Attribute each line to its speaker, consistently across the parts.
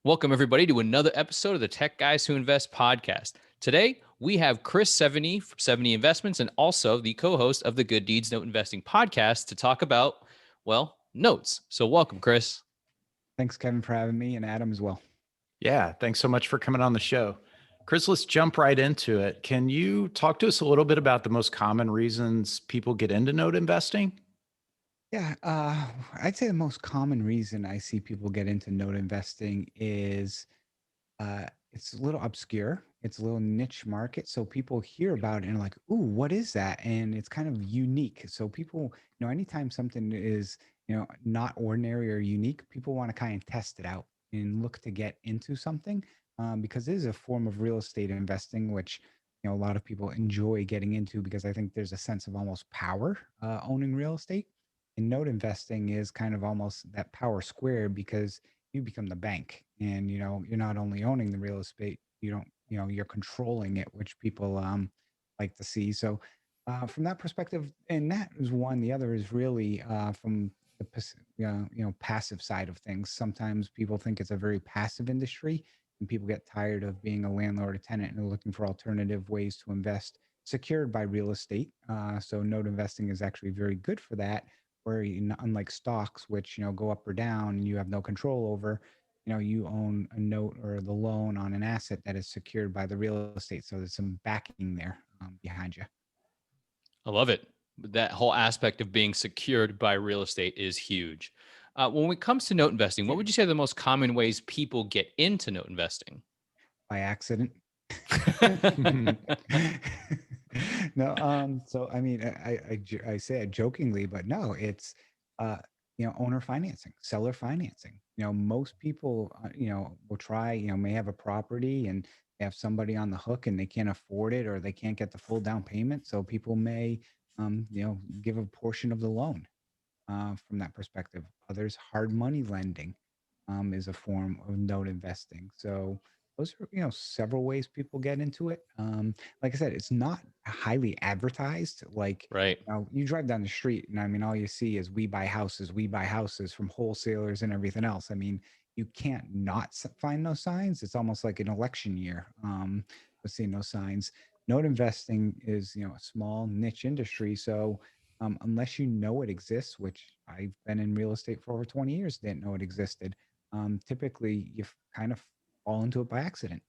Speaker 1: Welcome, everybody, to another episode of the Tech Guys Who Invest podcast. Today, we have Chris Seveney from Seveney Investments and also the co host of the Good Deeds Note Investing podcast to talk about, well, notes. So, welcome, Chris.
Speaker 2: Thanks, Kevin, for having me, and Adam as well.
Speaker 3: Yeah, thanks so much for coming on the show. Chris, let's jump right into it. Can you talk to us a little bit about the most common reasons people get into note investing?
Speaker 2: Yeah, I'd say the most common reason I see people get into note investing is it's a little obscure. It's a little niche market. So people hear about it and are like, ooh, what is that? And it's kind of unique. So people, anytime something is, not ordinary or unique, people want to kind of test it out and look to get into something because it is a form of real estate investing, which, a lot of people enjoy getting into because I think there's a sense of almost power owning real estate. And note investing is kind of almost that power square because you become the bank and you're not only owning the real estate, you don't you're controlling it, which people like to see. So from that perspective, and that is one. The other is really from the passive side of things. Sometimes people think it's a very passive industry and people get tired of being a landlord or tenant and are looking for alternative ways to invest secured by real estate. So note investing is actually very good for that, where unlike stocks, which go up or down and you have no control over, you own a note or the loan on an asset that is secured by the real estate. So there's some backing there behind you.
Speaker 1: I love it. That whole aspect of being secured by real estate is huge. When it comes to note investing, what would you say are the most common ways people get into note investing?
Speaker 2: By accident. No, so I mean, I say it jokingly, but no, it's owner financing, seller financing. Most people will try, may have a property and they have somebody on the hook and they can't afford it or they can't get the full down payment, so people may give a portion of the loan from that perspective. Others, hard money lending is a form of note investing. So those are, several ways people get into it. Like I said, it's not highly advertised. Like,
Speaker 1: Right.
Speaker 2: you drive down the street and I mean, all you see is we buy houses from wholesalers and everything else. I mean, you can't not find those signs. It's almost like an election year. Seeing those signs. Note investing is, a small niche industry. So unless you know it exists, which I've been in real estate for over 20 years, didn't know it existed. Typically, you kind of fall into it by accident.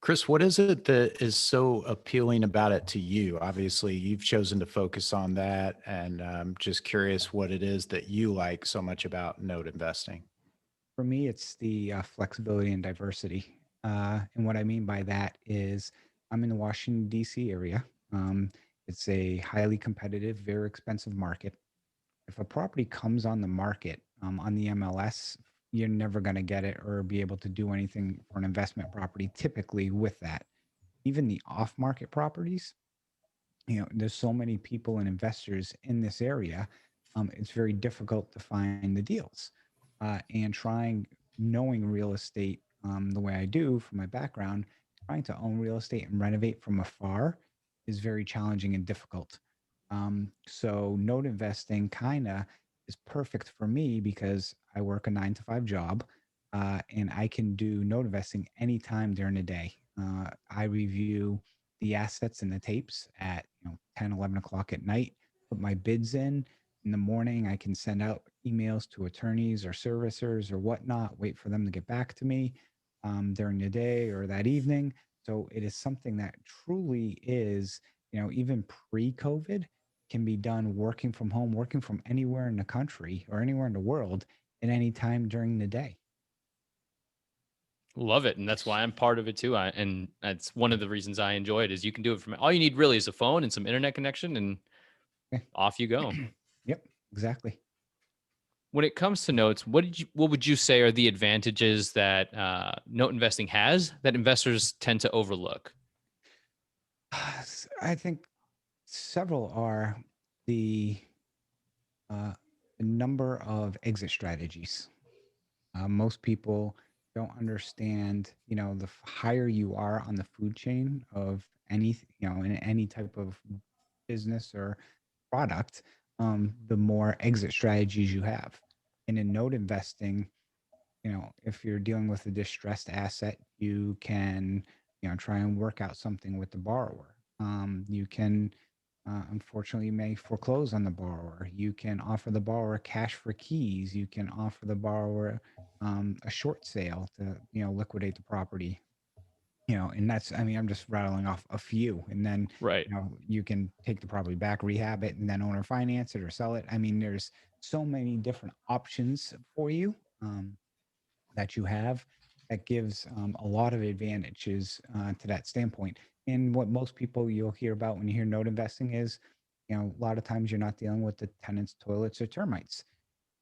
Speaker 3: Chris, what is it that is so appealing about it to you? Obviously, you've chosen to focus on that, and I'm just curious what it is that you like so much about note investing.
Speaker 2: For me, it's the flexibility and diversity. And what I mean by that is I'm in the Washington, D.C. area. It's a highly competitive, very expensive market. If a property comes on the market on the MLS, you're never going to get it or be able to do anything for an investment property typically with that. Even the off market properties, there's so many people and investors in this area. It's very difficult to find the deals. And knowing real estate the way I do from my background, trying to own real estate and renovate from afar is very challenging and difficult. So note investing kind of is perfect for me because I work a 9 to 5 job and I can do note investing anytime during the day. I review the assets and the tapes at 10, 11 o'clock at night, put my bids in the morning. I can send out emails to attorneys or servicers or whatnot, wait for them to get back to me during the day or that evening. So it is something that truly is, even pre-COVID, can be done working from home, working from anywhere in the country or anywhere in the world at any time during the day.
Speaker 1: Love it. And that's why I'm part of it too. And that's one of the reasons I enjoy it is you can do it from all you need really is a phone and some internet connection and
Speaker 2: Okay.
Speaker 1: off you go.
Speaker 2: Yep, exactly.
Speaker 1: When it comes to notes, what would you say are the advantages that note investing has that investors tend to overlook?
Speaker 2: I think several are the uh, the number of exit strategies. Most people don't understand, the higher you are on the food chain of any, in any type of business or product, the more exit strategies you have. And in note investing, if you're dealing with a distressed asset, you can, try and work out something with the borrower. You can, unfortunately, you may foreclose on the borrower. You can offer the borrower cash for keys. You can offer the borrower a short sale to, liquidate the property. And that's, I mean, I'm just rattling off a few. And then,
Speaker 1: Right.
Speaker 2: you can take the property back, rehab it, and then owner finance it or sell it. I mean, there's so many different options for you. That you have that gives a lot of advantages to that standpoint. And what most people you'll hear about when you hear note investing is, a lot of times you're not dealing with the tenants' toilets or termites.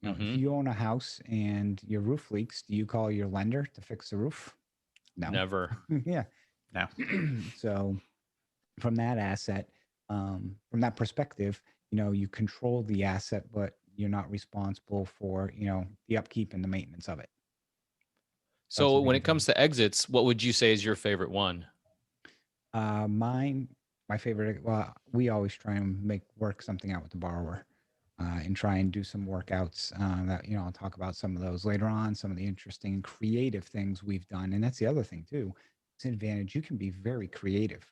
Speaker 2: If
Speaker 1: Mm-hmm.
Speaker 2: you own a house and your roof leaks, do you call your lender to fix the roof? No.
Speaker 1: Never.
Speaker 2: Yeah.
Speaker 3: No.
Speaker 2: So from that asset, from that perspective, you control the asset, but you're not responsible for, the upkeep and the maintenance of it. That's a
Speaker 1: So
Speaker 2: big
Speaker 1: when it comes
Speaker 2: advantage.
Speaker 1: to exits, what would you say is your favorite one?
Speaker 2: Mine, my favorite. Well, we always try and work something out with the borrower, and try and do some workouts. That I'll talk about some of those later on. Some of the interesting and creative things we've done, and that's the other thing too. It's an advantage. You can be very creative.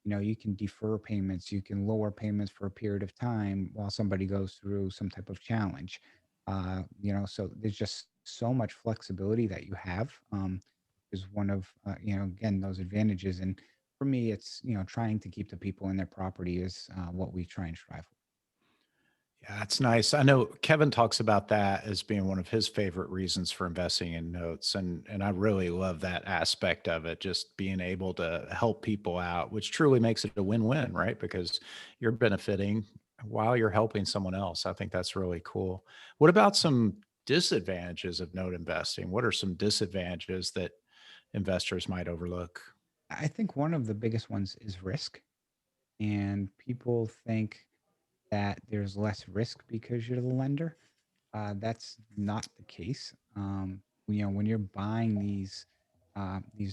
Speaker 2: You can defer payments. You can lower payments for a period of time while somebody goes through some type of challenge. So there's just so much flexibility that you have. Is one of again those advantages. And for me, it's trying to keep the people in their property is what we try and strive for.
Speaker 3: Yeah, that's nice. I know Kevin talks about that as being one of his favorite reasons for investing in notes. And I really love that aspect of it, just being able to help people out, which truly makes it a win-win, right? Because you're benefiting while you're helping someone else. I think that's really cool. What about some disadvantages of note investing? What are some disadvantages that investors might overlook?
Speaker 2: I think one of the biggest ones is risk, and people think that there's less risk because you're the lender. That's not the case. When you're buying these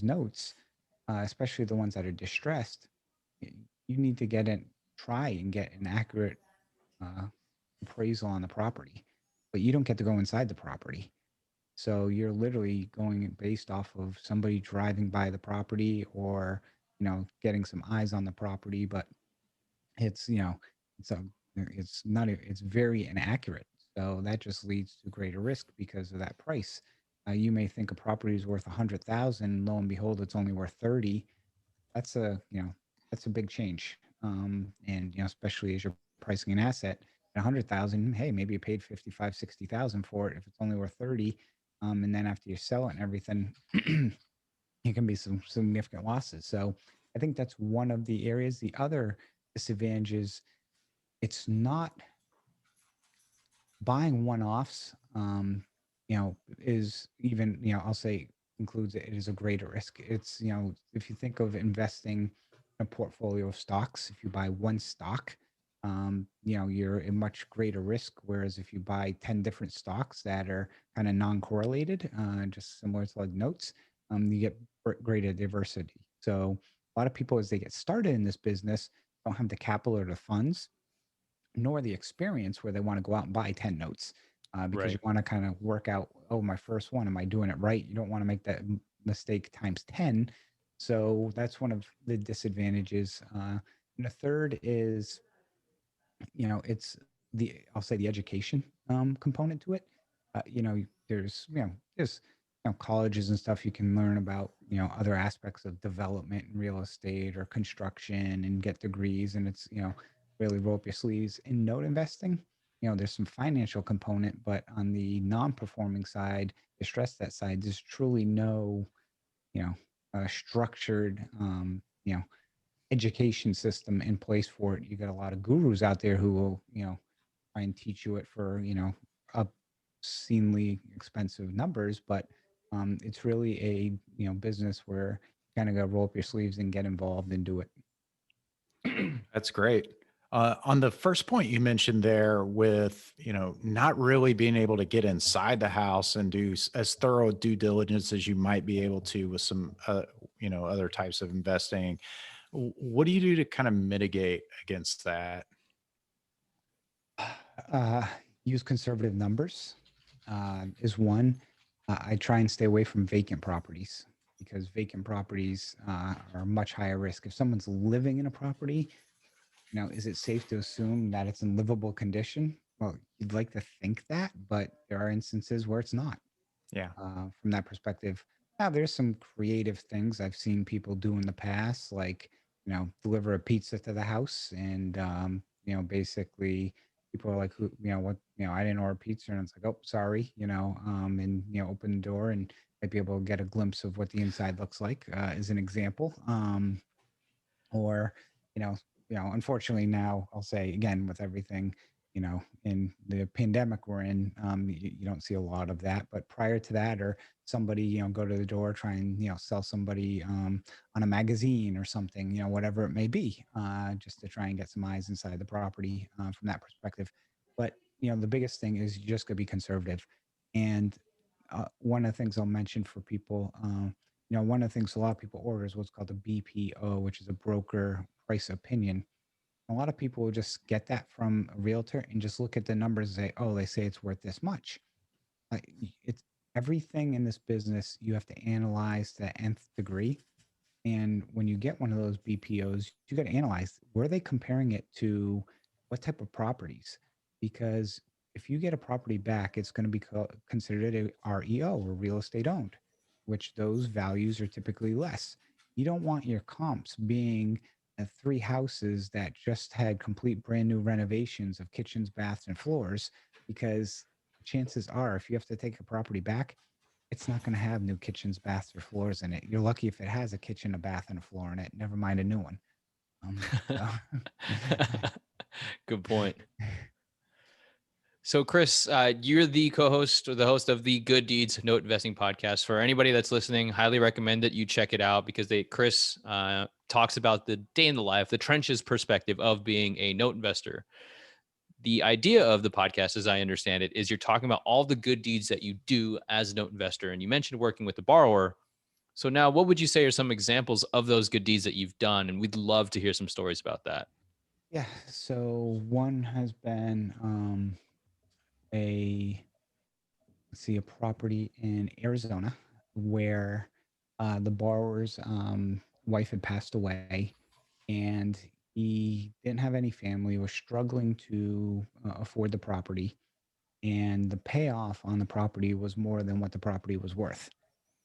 Speaker 2: notes, especially the ones that are distressed, you need to try and get an accurate uh, appraisal on the property, but you don't get to go inside the property. So you're literally going based off of somebody driving by the property or, getting some eyes on the property, but it's, it's a, it's not, it's very inaccurate. So that just leads to greater risk because of that price. You may think a property is worth 100,000, lo and behold, it's only worth 30. That's that's a big change. And especially as you're pricing an asset at 100,000, hey, maybe you paid 55, 60,000 for it if it's only worth 30. And then after you sell it and everything, it can be some significant losses. So I think that's one of the areas. The other disadvantage is it's not buying one-offs. Is even, I'll say includes it is a greater risk. It's, if you think of investing in a portfolio of stocks, if you buy one stock, you're in much greater risk. Whereas if you buy 10 different stocks that are kind of non-correlated, just similar to like notes, you get greater diversity. So a lot of people, as they get started in this business, don't have the capital or the funds nor the experience where they want to go out and buy 10 notes, because
Speaker 1: Right.
Speaker 2: you want to kind of work out, oh, my first one, am I doing it right? You don't want to make that mistake times 10. So that's one of the disadvantages. And the third is, it's I'll say the education component to it. There's, colleges and stuff you can learn about, other aspects of development and real estate or construction and get degrees. And it's, really roll up your sleeves. In note investing, there's some financial component, but on the non-performing side, the stress that side, there's truly no, structured, education system in place for it. You got a lot of gurus out there who will, try and teach you it for, obscenely expensive numbers, but it's really a, business where you kind of got to roll up your sleeves and get involved and do it.
Speaker 3: That's great. On the first point you mentioned there with, not really being able to get inside the house and do as thorough due diligence as you might be able to with some, other types of investing. What do you do to kind of mitigate against that?
Speaker 2: Uh, Use conservative numbers is one. I try and stay away from vacant properties because vacant properties are much higher risk. If someone's living in a property, is it safe to assume that it's in livable condition? Well, you'd like to think that, but there are instances where it's not.
Speaker 3: Yeah.
Speaker 2: From that perspective. Now, there's some creative things I've seen people do in the past, like, deliver a pizza to the house. And, basically people are like, who, what, I didn't order pizza. And it's like, oh, sorry, and, open the door and might be able to get a glimpse of what the inside looks like, as an example. Or, unfortunately now I'll say again with everything, in the pandemic we're in, you don't see a lot of that. But prior to that, or somebody, go to the door, try and, sell somebody on a magazine or something, whatever it may be, just to try and get some eyes inside the property from that perspective. But, the biggest thing is you just gotta be conservative. And one of the things I'll mention for people, one of the things a lot of people order is what's called a BPO, which is a broker price opinion. A lot of people will just get that from a realtor and just look at the numbers and say, oh, they say it's worth this much. It's everything in this business you have to analyze to the nth degree. And when you get one of those BPOs, you got to analyze, were they comparing it to what type of properties? Because if you get a property back, it's going to be considered a REO, or real estate owned, which those values are typically less. You don't want your comps being three houses that just had complete brand new renovations of kitchens, baths, and floors, because chances are, if you have to take a property back, it's not going to have new kitchens, baths, or floors in it. You're lucky if it has a kitchen, a bath, and a floor in it. Never mind a new one. So.
Speaker 1: Good point. So, Chris, you're the co-host or the host of the Good Deeds Note Investing podcast. For anybody that's listening, highly recommend that you check it out because Chris talks about the day in the life, the trenches perspective of being a note investor. The idea of the podcast, as I understand it, is you're talking about all the good deeds that you do as a note investor. And you mentioned working with the borrower. So now, what would you say are some examples of those good deeds that you've done? And we'd love to hear some stories about that.
Speaker 2: Yeah. So one has been a a property in Arizona where the borrower's wife had passed away, and he didn't have any family, was struggling to afford the property, and the payoff on the property was more than what the property was worth.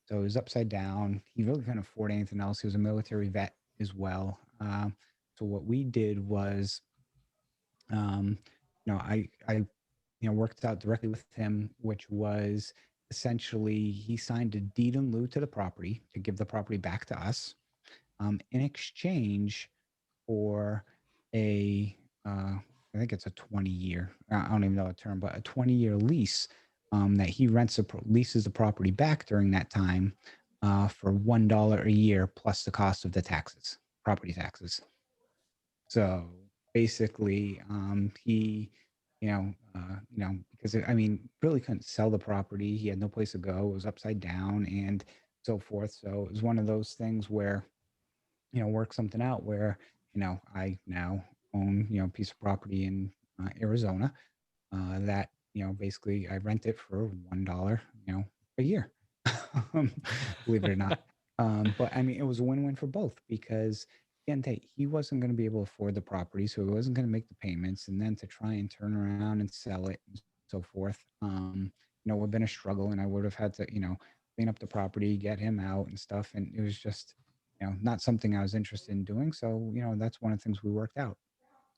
Speaker 2: So he was upside down. He really couldn't afford anything else. He was a military vet as well. So what we did was, um, I worked out directly with him, which was essentially he signed a deed in lieu to the property to give the property back to us, in exchange for a, I think it's a 20-year, I don't even know the term, but a 20-year lease, that he leases the property back during that time, for $1 a year plus the cost of the taxes, property taxes. So basically, he, because I mean, really couldn't sell the property. He had no place to go. It was upside down and so forth. So it was one of those things where, work something out where, I now own, a piece of property in Arizona, that, basically I rent it for $1, a year, believe it or not. But I mean, it was a win-win for both because again, he wasn't going to be able to afford the property, so he wasn't going to make the payments, and then to try and turn around and sell it and so forth, would have been a struggle, and I would have had to, clean up the property, get him out and stuff, and it was just, not something I was interested in doing. So, that's one of the things we worked out.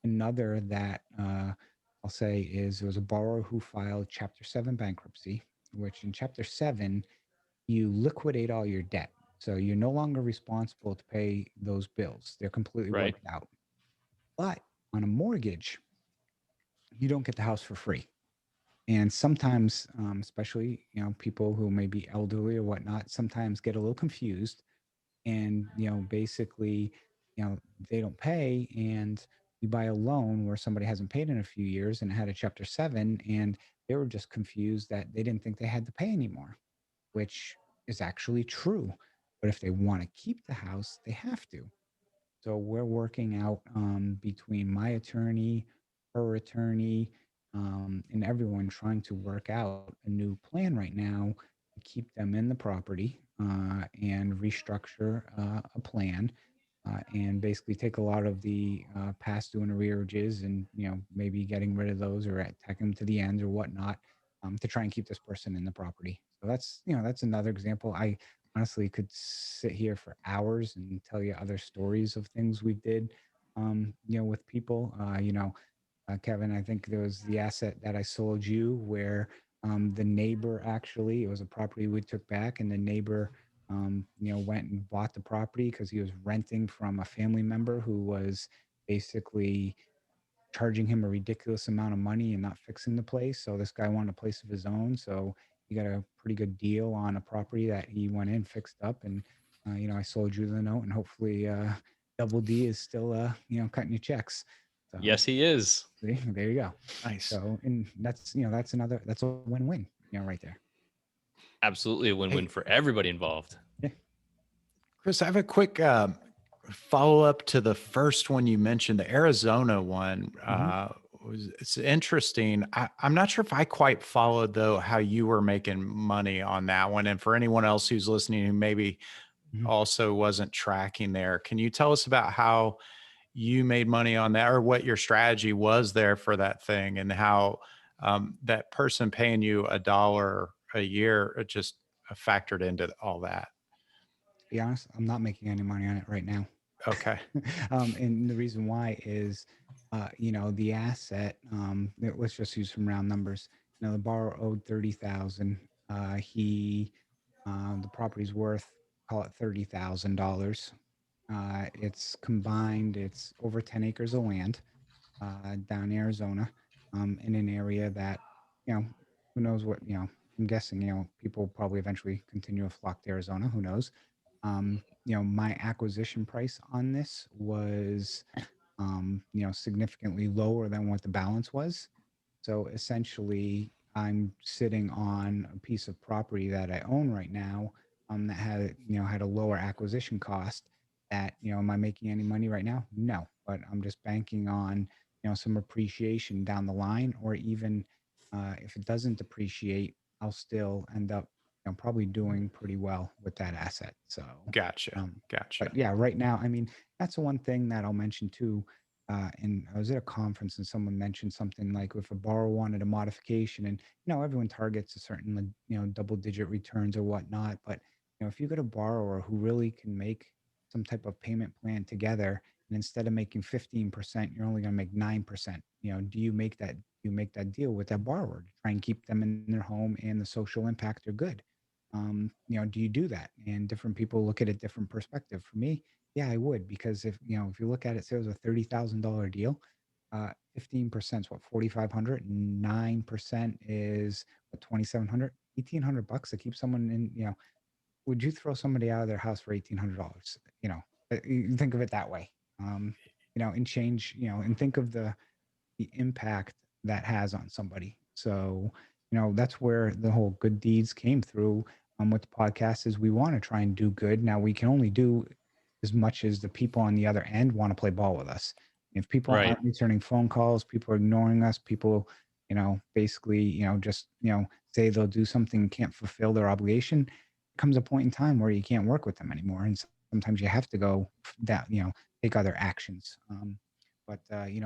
Speaker 2: Another that I'll say is there was a borrower who filed Chapter 7 bankruptcy, which in Chapter 7, you liquidate all your debt. So you're no longer responsible to pay those bills. They're completely
Speaker 1: Right.
Speaker 2: wiped out. But on a mortgage, you don't get the house for free. And sometimes, especially, people who may be elderly or whatnot, sometimes get a little confused and, basically, they don't pay, and you buy a loan where somebody hasn't paid in a few years and had a Chapter 7, and they were just confused that they didn't think they had to pay anymore, which is actually true. But if they want to keep the house, they have to. So we're working out, between my attorney, her attorney, and everyone trying to work out a new plan right now keep them in the property and restructure a plan and basically take a lot of the past due and arrearages and, maybe getting rid of those or tack them to the end or whatnot to try and keep this person in the property. So that's another example. I honestly could sit here for hours and tell you other stories of things we did, with people. Kevin, I think there was the asset that I sold you where the neighbor actually, it was a property we took back, and the neighbor, went and bought the property because he was renting from a family member who was basically charging him a ridiculous amount of money and not fixing the place. So this guy wanted a place of his own. So he got a pretty good deal on a property that he went in, fixed up, and I sold you the note, and hopefully Double D is still cutting you checks. So
Speaker 1: Yes, he is.
Speaker 2: see, there you go.
Speaker 3: Nice.
Speaker 2: So, and that's a win-win, right there.
Speaker 1: Absolutely a win-win
Speaker 3: Hey,
Speaker 1: for everybody involved.
Speaker 2: Yeah.
Speaker 3: Chris, I have a quick follow up to the first one you mentioned, the Arizona one. It's interesting. I'm not sure if I quite followed though how you were making money on that one. And for anyone else who's listening who maybe
Speaker 2: Mhm.
Speaker 3: also wasn't tracking there, can you tell us about how you made money on that, or what your strategy was there for that thing, and how that person paying you $1 a year just factored into all that?
Speaker 2: To be honest, I'm not making any money on it right now.
Speaker 3: Okay.
Speaker 2: And the reason why is, the asset. Let's just use some round numbers. The borrower owed 30,000. The property's worth, call it $30,000. It's combined. It's over 10 acres of land down in Arizona, in an area that, you know, who knows what, I'm guessing, people probably eventually continue to flock to Arizona. Who knows? My acquisition price on this was, significantly lower than what the balance was. So essentially, I'm sitting on a piece of property that I own right now, that had a lower acquisition cost. That, am I making any money right now? No, but I'm just banking on, some appreciation down the line, or even if it doesn't depreciate, I'll still end up, probably doing pretty well with that asset. So,
Speaker 3: Gotcha.
Speaker 2: um,
Speaker 3: Gotcha.
Speaker 2: but yeah, right now, I mean, that's the one thing that I'll mention too. And I was at a conference and someone mentioned something like if a borrower wanted a modification, and everyone targets a certain double digit returns or whatnot, but if you get a borrower who really can make some type of payment plan together, and instead of making 15%, you're only going to make 9%. Do you make that deal with that borrower to try and keep them in their home and the social impact are good? Do you do that? And different people look at a different perspective. For me, yeah, I would, because if you look at it, say it was a $30,000 deal, 15% is what, 4,500, 9% is what, 2,700, $1,800 to keep someone in. Would you throw somebody out of their house for $1,800? You think of it that way. And change, and think of the impact that has on somebody. So, that's where the whole good deeds came through with the podcast. Is we want to try and do good. Now we can only do as much as the people on the other end want to play ball with us. If people
Speaker 1: Right.
Speaker 2: aren't returning phone calls, people are ignoring us, people, basically, just, say they'll do something, can't fulfill their obligation, comes a point in time where you can't work with them anymore. And sometimes you have to go that, take other actions. But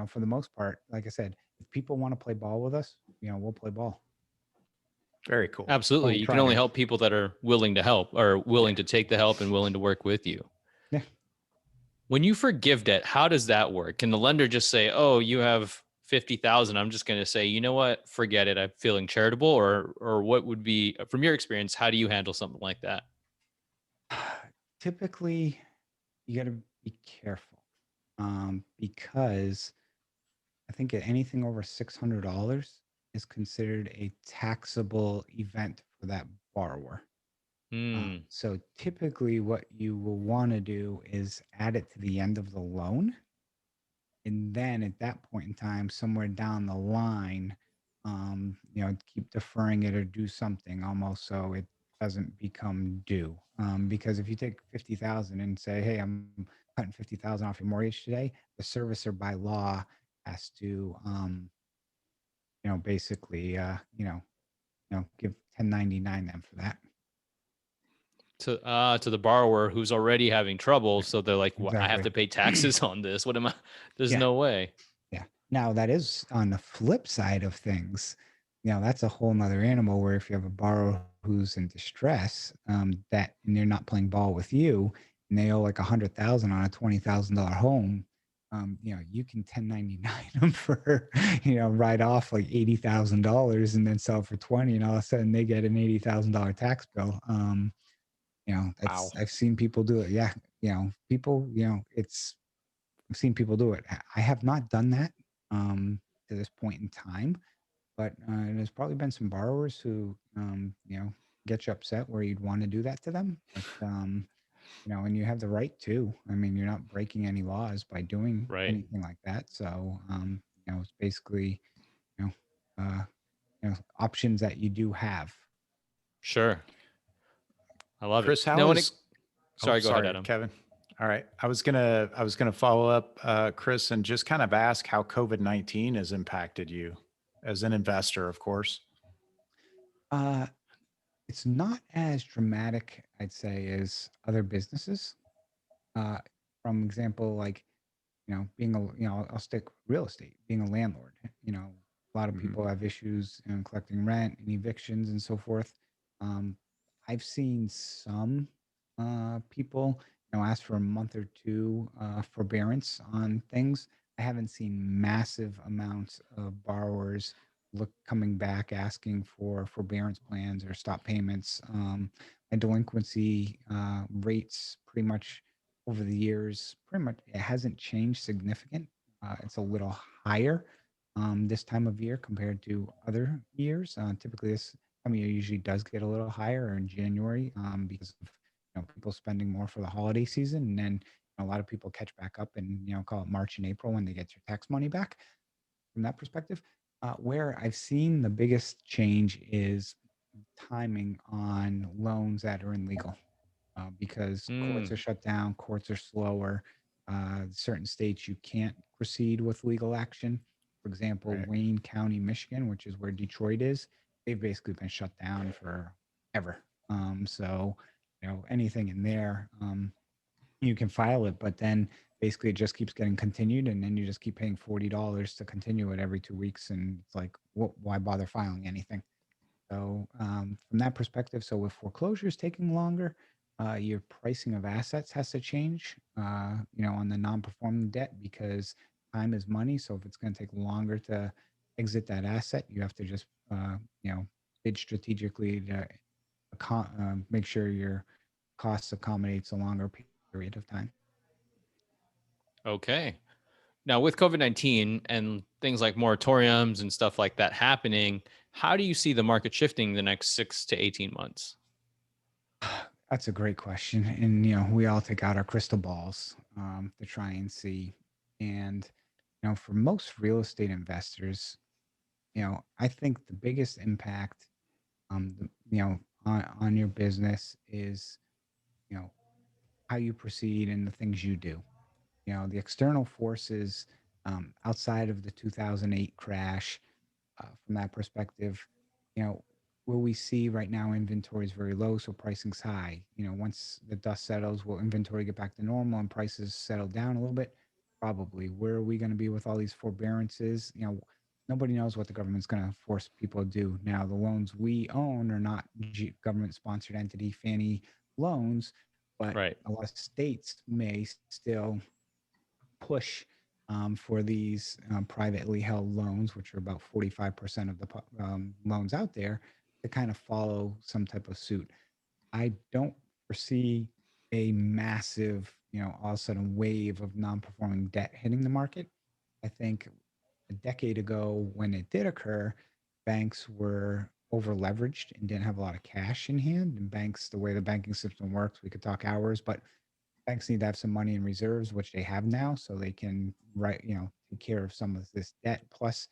Speaker 2: for the most part, like I said, if people want to play ball with us, we'll play ball.
Speaker 3: Very cool.
Speaker 2: Or
Speaker 1: Absolutely.
Speaker 2: we
Speaker 1: You can
Speaker 2: try
Speaker 1: only
Speaker 2: to.
Speaker 1: help people that are willing to help, or willing
Speaker 3: Yeah.
Speaker 1: to take the help and willing to work with you.
Speaker 2: Yeah.
Speaker 1: When you forgive debt, how does that work? Can the lender just say, "Oh, you have 50,000. I'm just going to say, you know what? Forget it. I'm feeling charitable," or what would be, from your experience, how do you handle something like that?
Speaker 2: Typically, you got to be careful, because I think anything over $600 is considered a taxable event for that borrower.
Speaker 1: Hmm.
Speaker 2: So typically, what you will want to do is add it to the end of the loan, and then at that point in time, somewhere down the line, keep deferring it or do something almost so it doesn't become due. Because if you take 50,000 and say, "Hey, I'm cutting 50,000 off your mortgage today," the servicer by law has to, basically, give 1099 them for that.
Speaker 1: to the borrower who's already having trouble. So they're like, well, I have
Speaker 2: Exactly.
Speaker 1: to pay taxes on this. What am I? There's
Speaker 2: Yeah.
Speaker 1: no way.
Speaker 2: Yeah. Now that is on the flip side of things. That's a whole nother animal where if you have a borrower who's in distress, that and they're not playing ball with you, and they owe like 100,000 on a $20,000 home, you can 1099 them for, write off like $80,000 and then sell for 20, and all of a sudden they get an $80,000 tax bill.
Speaker 3: Wow.
Speaker 2: I've seen people do it. Yeah. People, I've seen people do it. I have not done that to this point in time, but there's probably been some borrowers who, get you upset where you'd want to do that to them. But, and you have the right to. I mean, you're not breaking any laws by doing
Speaker 1: Right.
Speaker 2: anything like that. So, it's basically, you know, uh, options that you do have.
Speaker 1: Sure. I love it.
Speaker 3: Chris, how
Speaker 1: Now, when it,
Speaker 3: is oh
Speaker 1: sorry, go ahead,
Speaker 3: sorry,
Speaker 1: Adam.
Speaker 3: Kevin. All right. I was gonna follow up, Chris, and just kind of ask how COVID-19 has impacted you as an investor, of course.
Speaker 2: Uh, it's not as dramatic, I'd say, as other businesses. Uh, from example, like being a, I'll stick real estate, being a landlord. A lot of
Speaker 3: Mhm.
Speaker 2: people have issues collecting rent and evictions and so forth. Um, I've seen some people, ask for a month or two forbearance on things. I haven't seen massive amounts of borrowers coming back asking for forbearance plans or stop payments. My delinquency rates pretty much over the years, pretty much it hasn't changed significant. It's a little higher this time of year compared to other years. Typically, this time of year usually does get a little higher in January because of people spending more for the holiday season, and then a lot of people catch back up in call it March and April when they get your tax money back. From that perspective, where I've seen the biggest change is timing on loans that are in legal because courts
Speaker 1: Mm,
Speaker 2: are shut down, courts are slower. Certain states you can't proceed with legal action. For example,
Speaker 3: Right.
Speaker 2: Wayne County, Michigan, which is where Detroit is, they've basically been shut down for ever. So, anything in there, you can file it, but then basically it just keeps getting continued, and then you just keep paying $40 to continue it every 2 weeks, and it's like, why bother filing anything? So from that perspective, so with foreclosures taking longer, your pricing of assets has to change, on the non-performing debt because time is money. So if it's going to take longer to exit that asset, you have to just, bid strategically to make sure your costs accommodates a longer period of time.
Speaker 1: okay. Now, with COVID-19 and things like moratoriums and stuff like that happening, how do you see the market shifting the next 6 to 18 months?
Speaker 2: That's a great question. And, we all take out our crystal balls to try and see. And, for most real estate investors, I think the biggest impact, on your business is, you know, how you proceed and the things you do. The external forces outside of the 2008 crash, from that perspective, you know, will we see right now inventory is very low, so pricing's high. Once the dust settles, will inventory get back to normal and prices settle down a little bit? Probably. Where are we going to be with all these forbearances? Nobody knows what the government's going to force people to do. Now, the loans we own are not government-sponsored entity Fannie loans, but
Speaker 1: Right.
Speaker 2: a lot of states may still push for these privately held loans, which are about 45% of the loans out there, to kind of follow some type of suit. I don't foresee a massive, all of a sudden wave of non-performing debt hitting the market. I think a decade ago, when it did occur, banks were over leveraged and didn't have a lot of cash in hand. And banks, the way the banking system works, we could talk hours, but banks need to have some money in reserves, which they have now, so they can take care of some of this debt. Plus,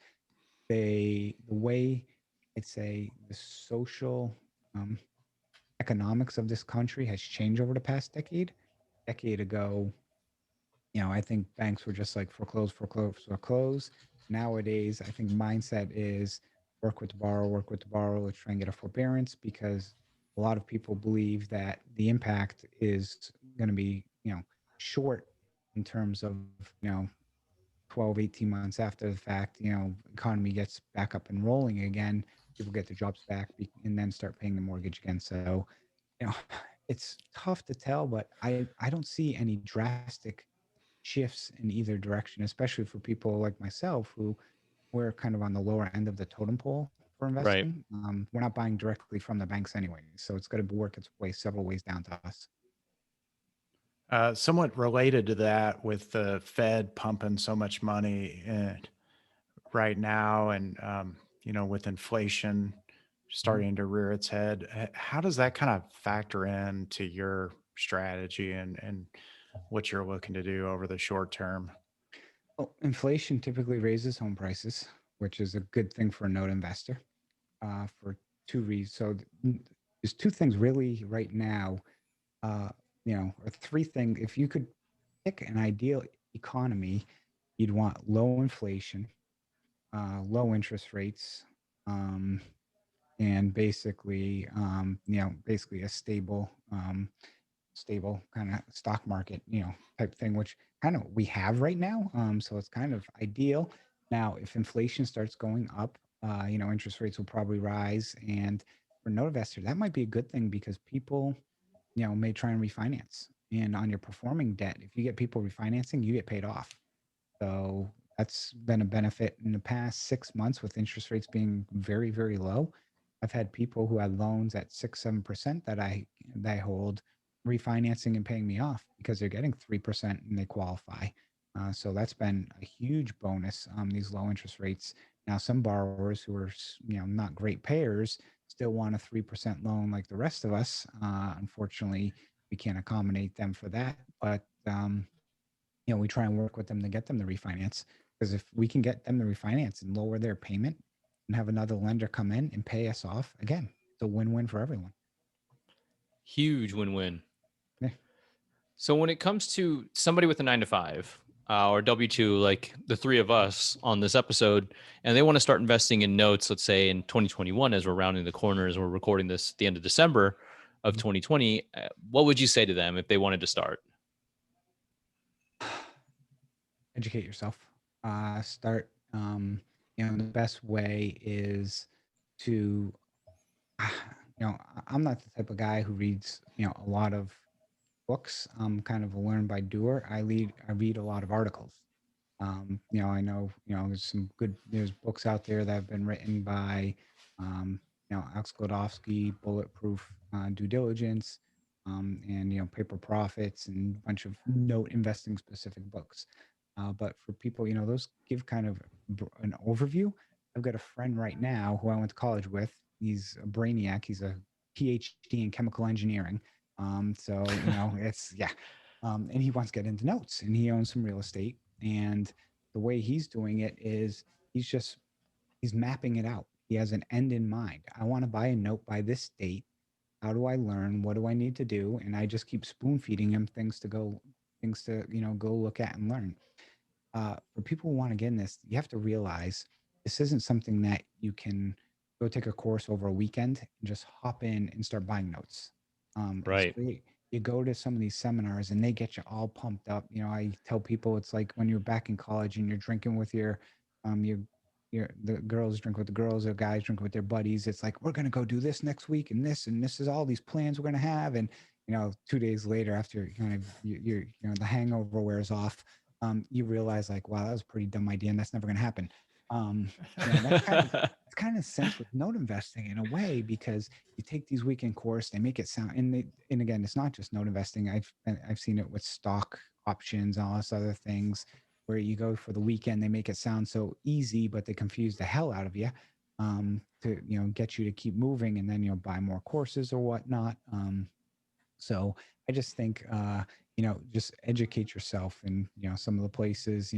Speaker 2: the way I'd say the social um, economics of this country has changed over the past decade. Decade ago, I think banks were just like foreclose, foreclose, foreclose. Nowadays, I think mindset is work with the borrower, let's try and get a forbearance because a a lot of people believe that the impact is going to be, short in terms of, 12, 18 months after the fact, economy gets back up and rolling again, people get their jobs back and then start paying the mortgage again. So, you know, it's tough to tell, but I don't see any drastic shifts in either direction, especially for people like myself who we're kind of on the lower end of the totem pole for
Speaker 1: Right.
Speaker 2: investing. We're not buying directly from the banks anyway, so it's going to work its way several ways down to us.
Speaker 3: Somewhat related to that, with the Fed pumping so much money in right now, and with inflation
Speaker 2: Mhm.
Speaker 3: starting to rear its head, how does that kind of factor into your strategy and what you're looking to do over the short term?
Speaker 2: Well, inflation typically raises home prices, which is a good thing for a note investor for two reasons. So there's two things really right now, uh, or three things. If you could pick an ideal economy, you'd want low inflation, low interest rates, um, and basically, basically a stable kind of stock market, type thing, which kind of we have right now. So it's kind of ideal. Now, if inflation starts going up, interest rates will probably rise. And for note investor, that might be a good thing because people, may try and refinance. And on your performing debt, if you get people refinancing, you get paid off. So that's been a benefit in the past 6 months with interest rates being very, very low. I've had people who had loans at 6, 7% that I hold refinancing and paying me off because they're getting 3% and they qualify. So that's been a huge bonus. These low interest rates. Now, some borrowers who are not great payers still want a 3% loan like the rest of us. Unfortunately, we can't accommodate them for that, but we try and work with them to get them to refinance. Because if we can get them to refinance and lower their payment and have another lender come in and pay us off, again, it's a win-win for everyone.
Speaker 1: Huge win-win.
Speaker 2: Yeah.
Speaker 1: So when it comes to somebody with a 9 to 5 or W-2, like the three of us on this episode, and they want to start investing in notes, let's say in 2021, as we're rounding the corner, as we're recording this at the end of December of 2020, what would you say to them if they wanted to start?
Speaker 2: Educate yourself. Start. The best way is to, I'm not the type of guy who reads, a lot of books. I'm kind of a learn by doer. I read a lot of articles. I know, there's books out there that have been written by, Alex Glodowski, Bulletproof Due Diligence, and, Paper Profits and a bunch of note investing specific books. But for people, those give kind of an overview. I've got a friend right now who I went to college with. He's a brainiac. He's a PhD in chemical engineering. So, it's, yeah. And he wants to get into notes and he owns some real estate. And the way he's doing it is he's mapping it out. He has an end in mind. I want to buy a note by this date. How do I learn? What do I need to do? And I just keep spoon feeding him things to, go look at and learn. For people who want to get in this, you have to realize this isn't something that you can go take a course over a weekend and just hop in and start buying notes. It's
Speaker 1: Right.
Speaker 2: great. You go to some of these seminars and they get you all pumped up. I tell people it's like when you're back in college and you're drinking with the girls drink with the girls, or guys drink with their buddies. It's like, we're gonna go do this next week and this is all these plans we're gonna have. And 2 days later, after kind of the hangover wears off, you realize like, wow, that was a pretty dumb idea, and that's never going to happen. That's kind of it's kind of sense with note investing in a way, because you take these weekend course, they make it sound, and again, it's not just note investing. I've seen it with stock options, all this other things, where you go for the weekend, they make it sound so easy, but they confuse the hell out of you, to get you to keep moving, and then buy more courses or whatnot. So I just think, just educate yourself in, some of the places,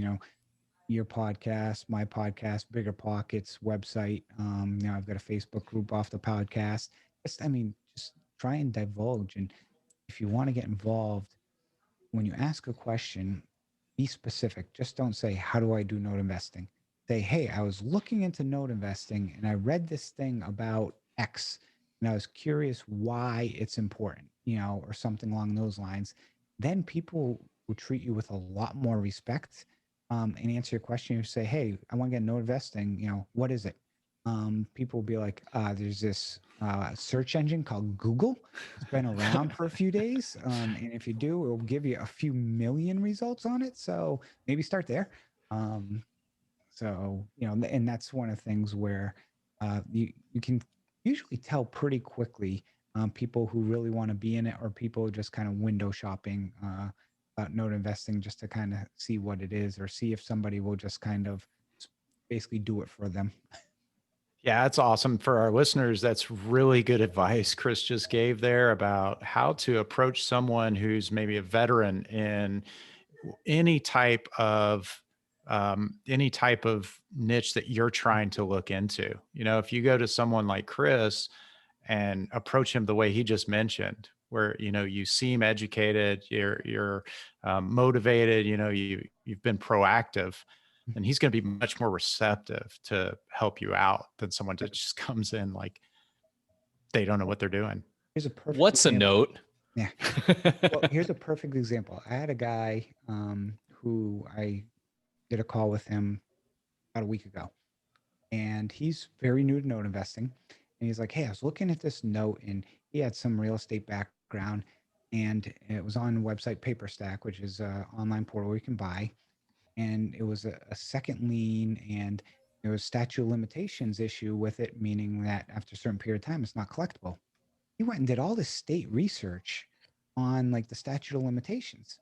Speaker 2: your podcast, my podcast, Bigger Pockets website. I've got a Facebook group off the podcast. Just try and divulge. And if you want to get involved, when you ask a question, be specific. Just don't say, how do I do note investing? Say, hey, I was looking into note investing and I read this thing about X. and I was curious why it's important, or something along those lines, then people will treat you with a lot more respect, and answer your question. You say, hey, I want to get note investing. What is it? People will be like, there's this search engine called Google. It's been around for a few days. And if you do, it will give you a few million results on it. So maybe start there. Um, and that's one of the things where you can usually tell pretty quickly people who really want to be in it, or people just kind of window shopping about note investing just to kind of see what it is, or see if somebody will just kind of basically do it for them.
Speaker 3: Yeah, that's awesome for our listeners. That's really good advice Chris just gave there about how to approach someone who's maybe a veteran in any type of niche that you're trying to look into. If you go to someone like Chris and approach him the way he just mentioned, where you seem educated, you're motivated, you've been proactive, and he's going to be much more receptive to help you out than someone that just comes in like they don't know what they're doing.
Speaker 2: Here's a perfect
Speaker 1: What's a
Speaker 2: example.
Speaker 1: note?
Speaker 2: Yeah. Well, here's a perfect example. I had a guy who I did a call with him about a week ago, and he's very new to note investing. And he's like, hey, I was looking at this note, and he had some real estate background, and it was on website PaperStack, which is an online portal where you can buy. And it was a second lien, and there was statute of limitations issue with it, meaning that after a certain period of time, it's not collectible. He went and did all this state research on like the statute of limitations.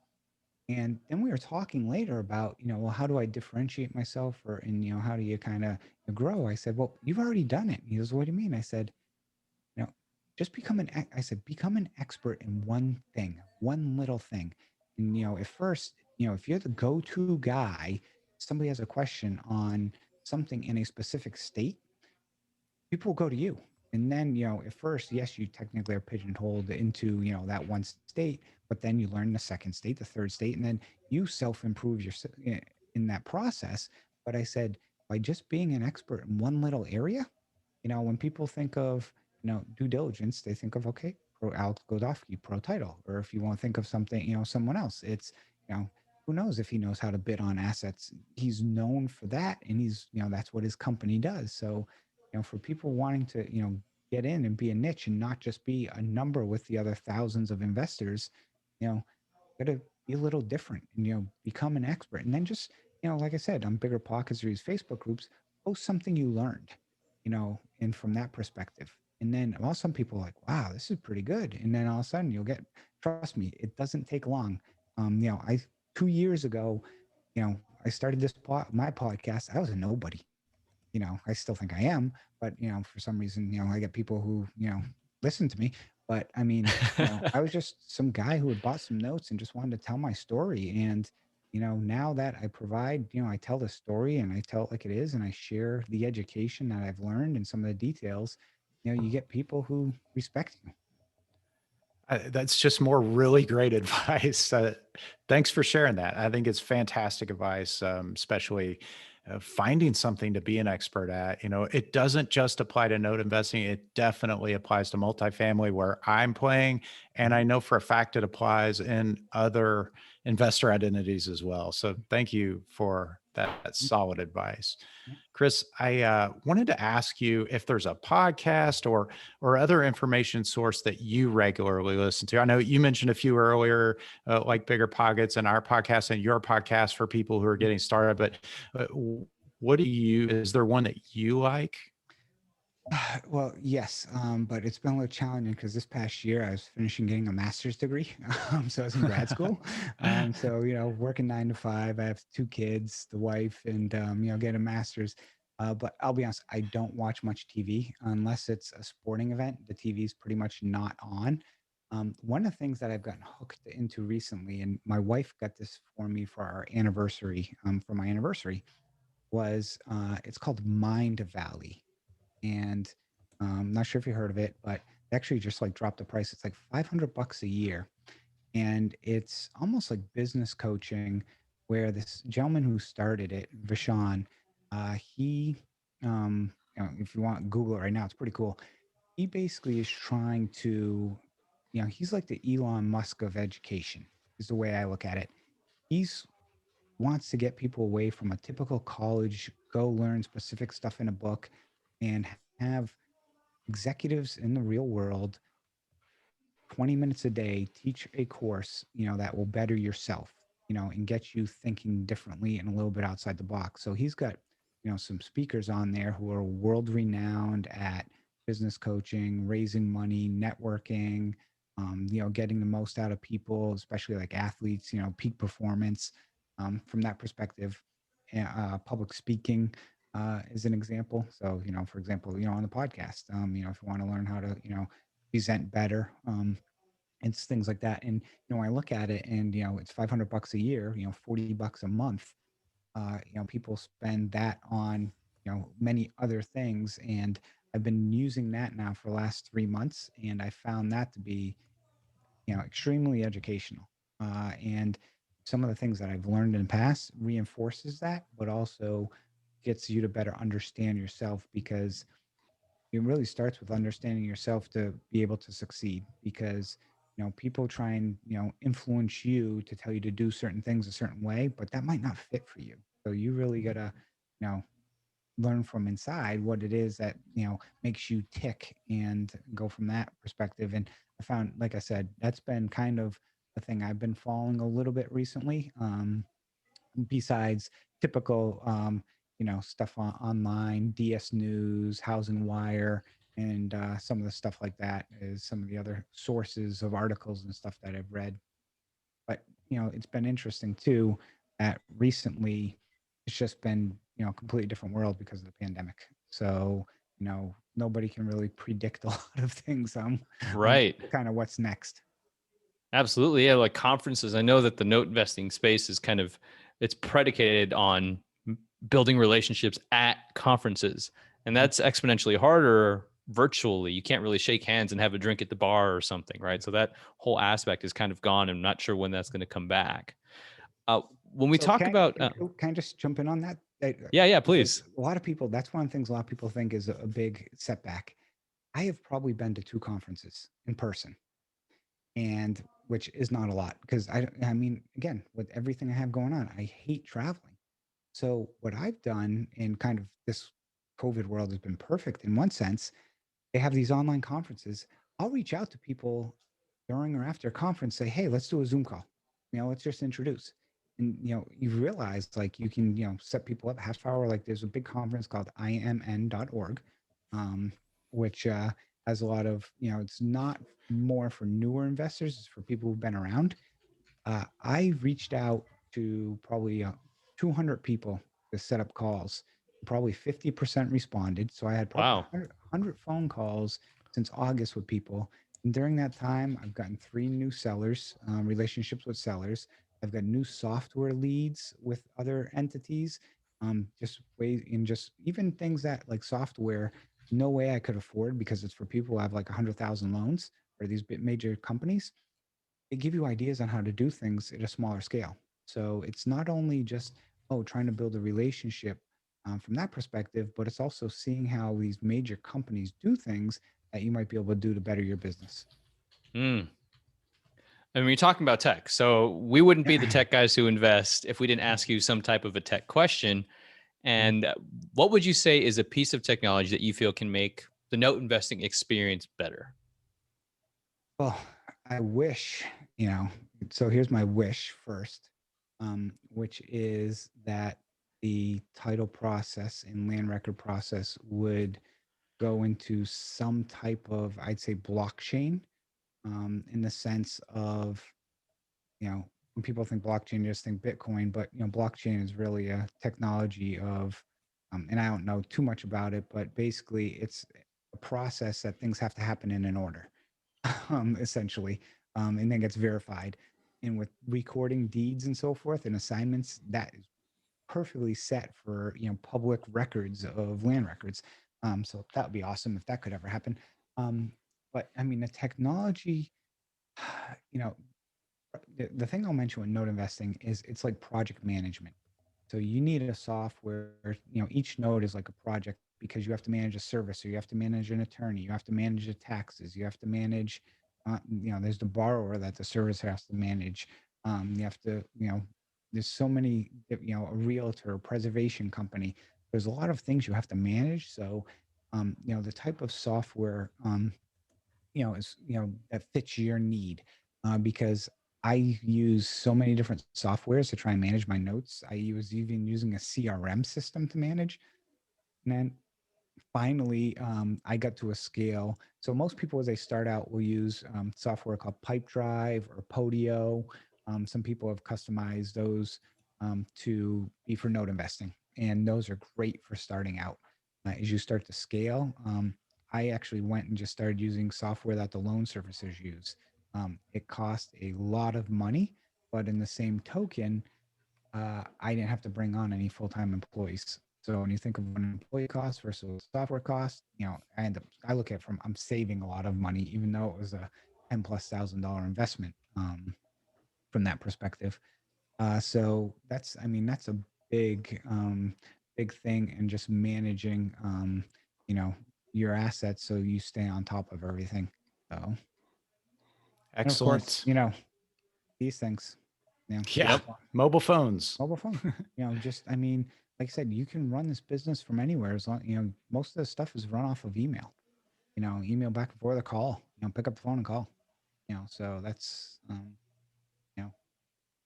Speaker 2: And then we were talking later about, well, how do I differentiate myself, and how do you kind of grow? I said, well, you've already done it. He goes, what do you mean? I said, you know, just become an expert in one thing, one little thing. And, at first, if you're the go-to guy, somebody has a question on something in a specific state, people will go to you. And then, at first, yes, you technically are pigeonholed into, that one state, but then you learn the second state, the third state, and then you self-improve in that process. But I said, by just being an expert in one little area, when people think of, due diligence, they think of, okay, pro Al Godofsky, pro title. Or if you want to think of something, someone else, it's, who knows if he knows how to bid on assets. He's known for that. And he's, that's what his company does. So, for people wanting to, get in and be a niche and not just be a number with the other thousands of investors, got to be a little different and, become an expert. And then just, like I said, on Bigger Pockets or these Facebook groups, post something you learned, and from that perspective. And then all some people are like, wow, this is pretty good. And then all of a sudden you'll get, trust me, it doesn't take long. 2 years ago, I started my podcast. I was a nobody. I still think I am, but for some reason, I get people who, listen to me. But I mean, I was just some guy who had bought some notes and just wanted to tell my story. And, now that I provide, I tell the story and I tell it like it is, and I share the education that I've learned and some of the details, you get people who respect you.
Speaker 3: That's just more really great advice. Thanks for sharing that. I think it's fantastic advice, especially finding something to be an expert at. It doesn't just apply to note investing. It definitely applies to multifamily where I'm playing. And I know for a fact it applies in other investor identities as well. So thank you for that solid advice. Chris, I wanted to ask you if there's a podcast or other information source that you regularly listen to. I know you mentioned a few earlier, like Bigger Pockets and our podcast and your podcast for people who are getting started. But is there one that you like?
Speaker 2: Well, yes, but it's been a little challenging because this past year I was finishing getting a master's degree. So I was in grad school. So, working 9 to 5, I have 2 kids, the wife, and, get a master's. But I'll be honest, I don't watch much TV unless it's a sporting event. The TV is pretty much not on. One of the things that I've gotten hooked into recently, and my wife got this for me for our anniversary, for my anniversary, was it's called Mind Valley. And I'm not sure if you heard of it, but they actually just like dropped the price. It's like $500 a year. And it's almost like business coaching, where this gentleman who started it, Vishan, he, if you want, Google it right now, it's pretty cool. he basically is trying to, he's like the Elon Musk of education, is the way I look at it. He's wants to get people away from a typical college, go learn specific stuff in a book, and have executives in the real world 20 minutes a day teach a course, that will better yourself, and get you thinking differently and a little bit outside the box. So he's got, some speakers on there who are world renowned at business coaching, raising money, networking, getting the most out of people, especially like athletes, peak performance, from that perspective. Public speaking is an example. So, for example, on the podcast, if you want to learn how to, present better, it's things like that. And, I look at it and, it's $500 a year, $40 a month. People spend that on, many other things. And I've been using that now for the last 3 months. And I found that to be, extremely educational. And some of the things that I've learned in the past reinforces that, but also gets you to better understand yourself, because it really starts with understanding yourself to be able to succeed. Because people try and influence you to tell you to do certain things a certain way, but that might not fit for you. So you really gotta you know learn from inside what it is that makes you tick, and go from that perspective. And I found, like I said, that's been kind of the thing I've been following a little bit recently, besides typical stuff online, DS News, Housing Wire, and some of the stuff like that is some of the other sources of articles and stuff that I've read. But it's been interesting too that recently it's just been a completely different world because of the pandemic. So nobody can really predict a lot of things on
Speaker 1: Right.
Speaker 2: kind of what's next.
Speaker 1: Absolutely. Yeah. Like conferences. I know that the note investing space is it's predicated on building relationships at conferences. And that's exponentially harder virtually. You can't really shake hands and have a drink at the bar or something, right? So that whole aspect is kind of gone. I'm not sure when that's going to come back. When we
Speaker 2: So
Speaker 1: talk about,
Speaker 2: can I just jump in on that?
Speaker 1: yeah,
Speaker 2: Because
Speaker 1: please.
Speaker 2: a lot of people, that's one of the things a lot of people think is a big setback. I have probably been to 2 conferences in person, and which is not a lot, because I mean, again, with everything I have going on, I hate traveling. So what I've done in kind of this COVID world has been perfect in one sense. They have these online conferences. I'll reach out to people during or after a conference, say, hey, let's do a Zoom call. Let's just introduce. And you realize like you can, set people up half hour. Like there's a big conference called imn.org, um, which has a lot of, it's not more for newer investors, it's for people who've been around. I reached out to probably 200 people to set up calls. Probably 50% responded. So I had probably
Speaker 1: Wow.
Speaker 2: 100 phone calls since August with people. And during that time, I've gotten 3 new sellers, relationships with sellers. I've got new software leads with other entities. Just ways in just even things that like software, no way I could afford because it's for people who have like 100,000 loans, or these major companies. They give you ideas on how to do things at a smaller scale. So it's not only just, trying to build a relationship from that perspective, but it's also seeing how these major companies do things that you might be able to do to better your business.
Speaker 1: Mm. I mean, you're talking about tech. So we wouldn't be the
Speaker 2: Yeah.
Speaker 1: tech guys who invest if we didn't ask you some type of a tech question.
Speaker 2: Mhm.
Speaker 1: And what would you say is a piece of technology that you feel can make the note investing experience better?
Speaker 2: Well, I wish, so here's my wish first, which is that the title process and land record process would go into some type of, I'd say, blockchain, in the sense of, when people think blockchain, just think Bitcoin, but blockchain is really a technology of, and I don't know too much about it, but basically it's a process that things have to happen in an order, essentially, and then gets verified. And with recording deeds and so forth and assignments, that is perfectly set for public records of land records. So that would be awesome if that could ever happen. But I mean, the technology, you know, the thing I'll mention with note investing is it's like project management. So you need a software, each node is like a project because you have to manage a servicer, you have to manage an attorney, you have to manage the taxes, you have to manage, there's the borrower that the servicer has to manage. You have to, there's so many, a realtor, a preservation company. There's a lot of things you have to manage. So, the type of software, is, that fits your need, because I use so many different softwares to try and manage my notes. I was even using a CRM system to manage. And then finally, I got to a scale. So most people, as they start out, will use software called Pipedrive or Podio. Some people have customized those to be for note investing, and those are great for starting out. As you start to scale, I actually went and just started using software that the loan servicers use. It cost a lot of money, but in the same token, I didn't have to bring on any full-time employees. So when you think of an employee cost versus software cost, I look at it from, I'm saving a lot of money, even though it was a $10,000+ investment, from that perspective. So that's a big thing, and just managing, you know, your assets so you stay on top of everything. So, and of course,
Speaker 3: Excellent.
Speaker 2: these things,
Speaker 3: Yeah.
Speaker 1: Yep.
Speaker 3: Mobile phones.
Speaker 2: mobile phone, just, like I said, you can run this business from anywhere, as long, most of the stuff is run off of email, email back and forth, a call, pick up the phone and call, so that's, you know,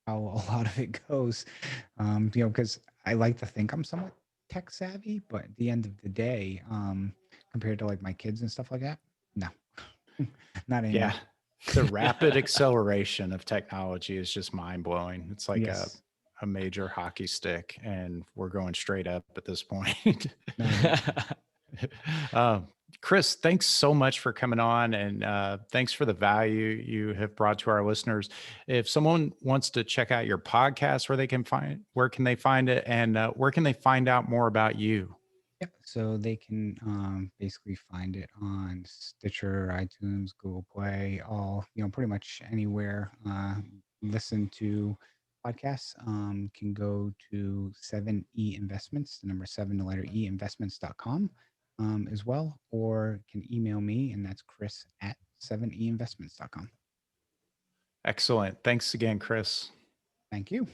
Speaker 2: how a lot of it goes, because I like to think I'm somewhat tech savvy, but at the end of the day, compared to like my kids and stuff like that, no, not anymore.
Speaker 3: Yeah. The rapid acceleration of technology is just mind blowing. It's like
Speaker 2: Yes.
Speaker 3: a major hockey stick, and we're going straight up at this point.
Speaker 2: No, yeah.
Speaker 3: uh, Chris, thanks so much for coming on, and thanks for the value you have brought to our listeners. If someone wants to check out your podcast, where can they find it, and where can they find out more about you?
Speaker 2: Yep. So they can basically find it on Stitcher, iTunes, Google Play, all, pretty much anywhere. Listen to podcasts. Can go to 7E Investments, the number 7, the letter E, investments.com, as well, or can email me, and that's Chris at 7einvestments.com.
Speaker 3: Excellent. Thanks again, Chris.
Speaker 2: Thank you.